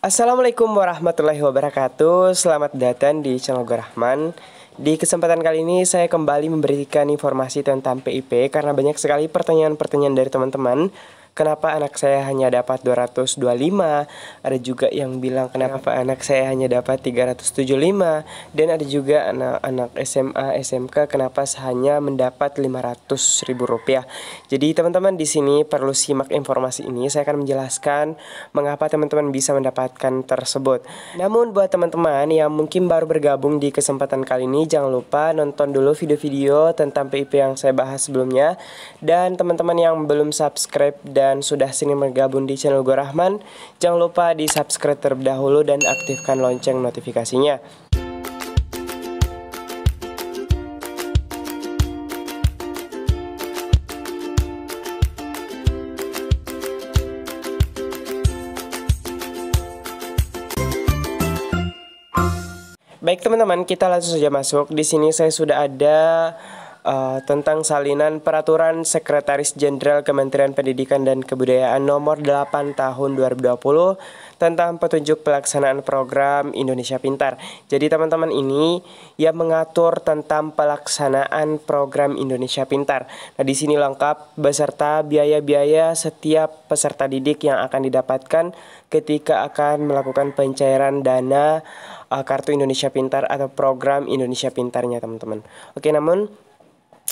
Assalamualaikum warahmatullahi wabarakatuh. Selamat datang di channel Gue Rahman. Di kesempatan kali ini saya kembali memberikan informasi tentang PIP karena banyak sekali pertanyaan-pertanyaan dari teman-teman. Kenapa anak saya hanya dapat 225? Ada juga yang bilang kenapa anak saya hanya dapat 375? Dan ada juga anak-anak SMA, SMK kenapa hanya mendapat Rp500.000. Jadi teman-teman di sini perlu simak informasi ini. Saya akan menjelaskan mengapa teman-teman bisa mendapatkan tersebut. Namun buat teman-teman yang mungkin baru bergabung di kesempatan kali ini, jangan lupa nonton dulu video-video tentang PIP yang saya bahas sebelumnya. Dan teman-teman yang belum subscribe dan sudah sering bergabung di channel Gue Rahman, jangan lupa di subscribe terlebih dahulu dan aktifkan lonceng notifikasinya. Baik teman-teman, kita langsung saja masuk. Di sini saya sudah ada tentang salinan Peraturan Sekretaris Jenderal Kementerian Pendidikan dan Kebudayaan Nomor 8 Tahun 2020 tentang petunjuk pelaksanaan program Indonesia Pintar. Jadi teman-teman ini yang mengatur tentang pelaksanaan program Indonesia Pintar. Nah, di sini lengkap beserta biaya-biaya setiap peserta didik yang akan didapatkan ketika akan melakukan pencairan dana Kartu Indonesia Pintar atau program Indonesia Pintarnya teman-teman. Oke, namun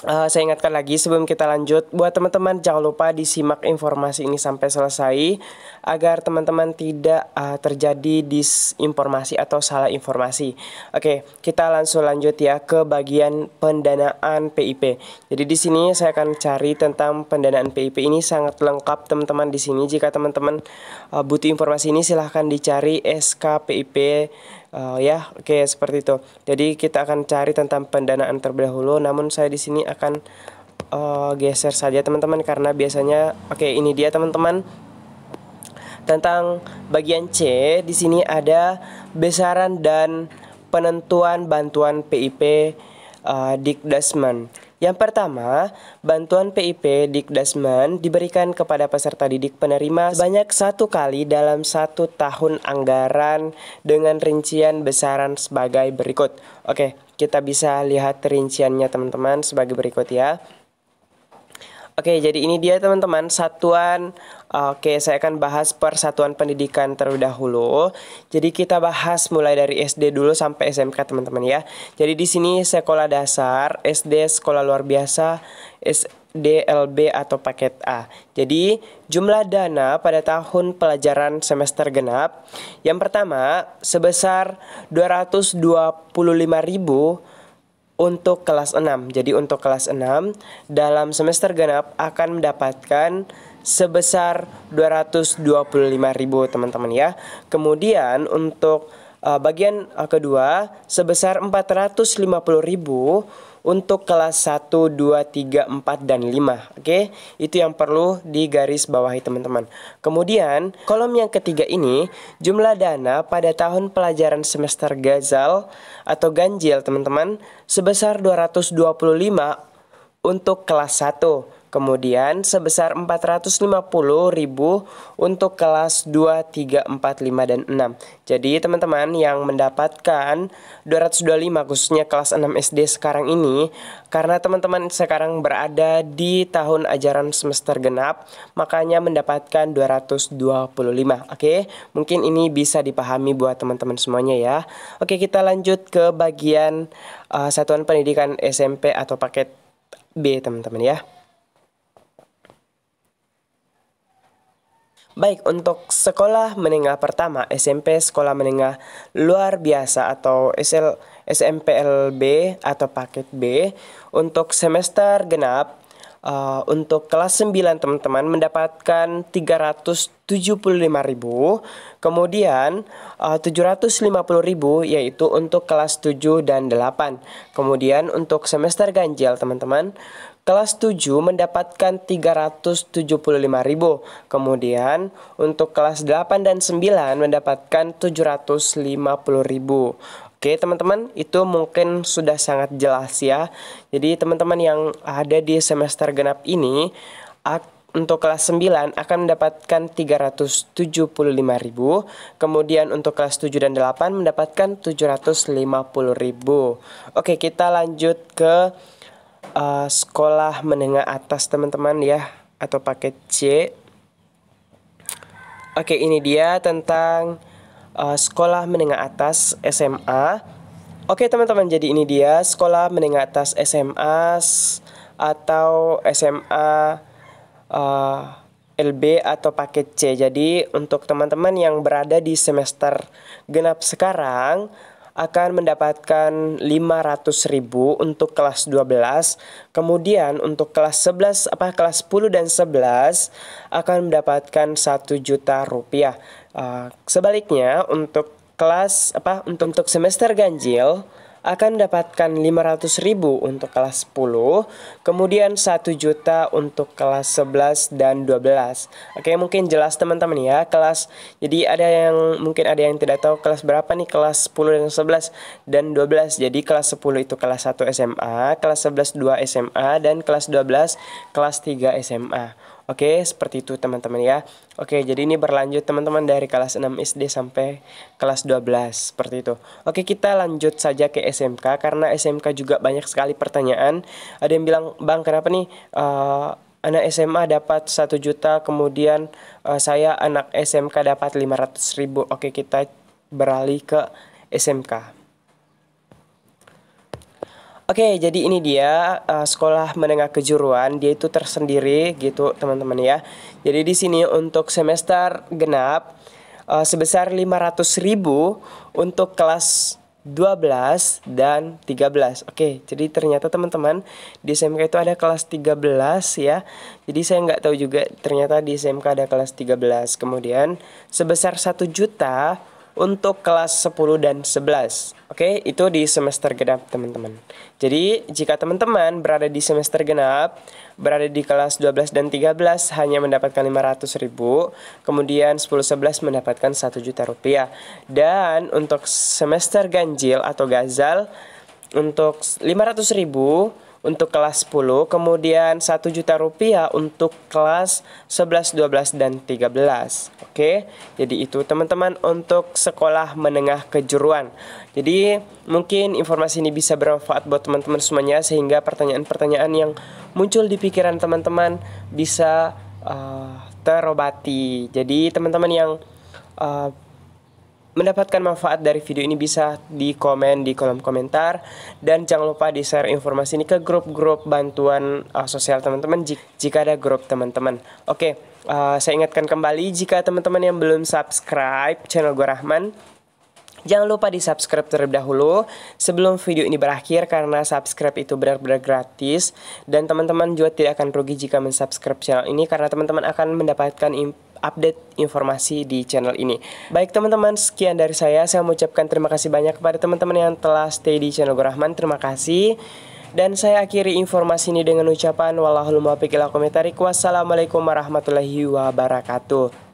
saya ingatkan lagi sebelum kita lanjut, buat teman-teman jangan lupa disimak informasi ini sampai selesai agar teman-teman tidak terjadi disinformasi atau salah informasi. Oke, kita langsung lanjut ya ke bagian pendanaan PIP. Jadi di sini saya akan cari tentang pendanaan PIP ini sangat lengkap teman-teman di sini. Jika teman-teman butuh informasi ini silahkan dicari SK PIP. Ya, oke seperti itu. Jadi kita akan cari tentang pendanaan terlebih dahulu. Namun saya di sini akan geser saja teman-teman karena biasanya ini dia teman-teman. Tentang bagian C di sini ada besaran dan penentuan bantuan PIP Dikdasmen. Yang pertama, bantuan PIP Dikdasmen diberikan kepada peserta didik penerima sebanyak 1 kali dalam 1 tahun anggaran dengan rincian besaran sebagai berikut. Oke, kita bisa lihat rinciannya teman-teman sebagai berikut ya. Oke, jadi ini dia teman-teman satuan. Saya akan bahas persatuan pendidikan terlebih dahulu. Jadi kita bahas mulai dari SD dulu sampai SMK teman-teman ya. Jadi di sini sekolah dasar, SD sekolah luar biasa, SDLB atau paket A. Jadi jumlah dana pada tahun pelajaran semester genap yang pertama sebesar 225.000 untuk kelas 6. Jadi untuk kelas 6 dalam semester genap akan mendapatkan sebesar 225.000 teman-teman ya. Kemudian untuk bagian kedua sebesar 450.000 untuk kelas 1, 2, 3, 4, dan 5. Oke, itu yang perlu digaris bawahi teman-teman. Kemudian kolom yang ketiga ini jumlah dana pada tahun pelajaran semester gazal atau ganjil teman-teman sebesar 225 untuk kelas 1. Kemudian sebesar 450.000 untuk kelas 2, 3, 4, 5, dan 6. Jadi teman-teman yang mendapatkan 225 khususnya kelas 6 SD sekarang ini, karena teman-teman sekarang berada di tahun ajaran semester genap, makanya mendapatkan 225. Oke, mungkin ini bisa dipahami buat teman-teman semuanya ya. Oke, kita lanjut ke bagian satuan pendidikan SMP atau paket B teman-teman ya. Baik, untuk sekolah menengah pertama SMP sekolah menengah luar biasa atau SMPLB atau paket B untuk semester genap untuk kelas 9 teman-teman mendapatkan 375.000. Kemudian 750.000 yaitu untuk kelas 7 dan 8. Kemudian untuk semester ganjil teman-teman kelas 7 mendapatkan 375.000. Kemudian untuk kelas 8 dan 9 mendapatkan 750.000. Oke teman-teman, itu mungkin sudah sangat jelas ya. Jadi teman-teman yang ada di semester genap ini untuk kelas 9 akan mendapatkan 375.000. Kemudian untuk kelas 7 dan 8 mendapatkan 750.000. Oke, kita lanjut ke sekolah menengah atas teman-teman ya, atau paket C. Oke, ini dia tentang sekolah menengah atas SMA. Oke teman-teman, jadi ini dia sekolah menengah atas SMA atau SMA LB atau paket C. Jadi untuk teman-teman yang berada di semester genap sekarang akan mendapatkan 500.000 untuk kelas 12. Kemudian untuk kelas 10 dan 11 akan mendapatkan 1 juta rupiah. Sebaliknya untuk untuk semester ganjil akan mendapatkan 500.000 untuk kelas 10, kemudian 1 juta untuk kelas 11 dan 12. Oke, mungkin jelas teman-teman ya Jadi mungkin ada yang tidak tahu kelas berapa nih, kelas 10 dan 11 dan 12. Jadi kelas 10 itu kelas 1 SMA, kelas 11 2 SMA, dan kelas 12 kelas 3 SMA. Oke, seperti itu teman-teman ya. Oke, jadi ini berlanjut teman-teman dari kelas 6 SD sampai kelas 12, seperti itu. Oke, kita lanjut saja ke SMK, karena SMK juga banyak sekali pertanyaan. Ada yang bilang, "Bang, kenapa nih anak SMA dapat 1 juta, kemudian saya anak SMK dapat 500.000. Oke, kita beralih ke SMK. Oke, jadi ini dia sekolah menengah kejuruan, dia itu tersendiri gitu teman-teman ya. Jadi di sini untuk semester genap sebesar 500.000 untuk kelas 12 dan 13. Oke, jadi ternyata teman-teman di SMK itu ada kelas 13 ya. Jadi saya nggak tahu juga, ternyata di SMK ada kelas 13. Kemudian sebesar 1 juta untuk kelas 10 dan 11. Oke, itu di semester genap teman-teman. Jadi jika teman-teman berada di semester genap, berada di kelas 12 dan 13 hanya mendapatkan 500.000, kemudian 10-11 mendapatkan 1 juta rupiah. Dan untuk semester ganjil atau gazal untuk 500.000 untuk kelas 10, kemudian 1 juta rupiah untuk kelas 11, 12, dan 13. Oke, jadi itu teman-teman untuk sekolah menengah kejuruan. Jadi mungkin informasi ini bisa bermanfaat buat teman-teman semuanya, sehingga pertanyaan-pertanyaan yang muncul di pikiran teman-teman bisa terobati. Jadi teman-teman yang mendapatkan manfaat dari video ini bisa di komen di kolom komentar, dan jangan lupa di share informasi ini ke grup-grup bantuan sosial teman-teman jika ada grup teman-teman. Oke, saya ingatkan kembali, jika teman-teman yang belum subscribe channel Gua Rahman, jangan lupa di subscribe terlebih dahulu sebelum video ini berakhir, karena subscribe itu benar-benar gratis, dan teman-teman juga tidak akan rugi jika mensubscribe channel ini, karena teman-teman akan mendapatkan update informasi di channel ini. Baik teman-teman, sekian dari saya mengucapkan terima kasih banyak kepada teman-teman yang telah stay di channel Gua Rahman. Terima kasih. Dan saya akhiri informasi ini dengan ucapan wallahul muwaffiq ila aqwamit thoriq. Wassalamualaikum warahmatullahi wabarakatuh.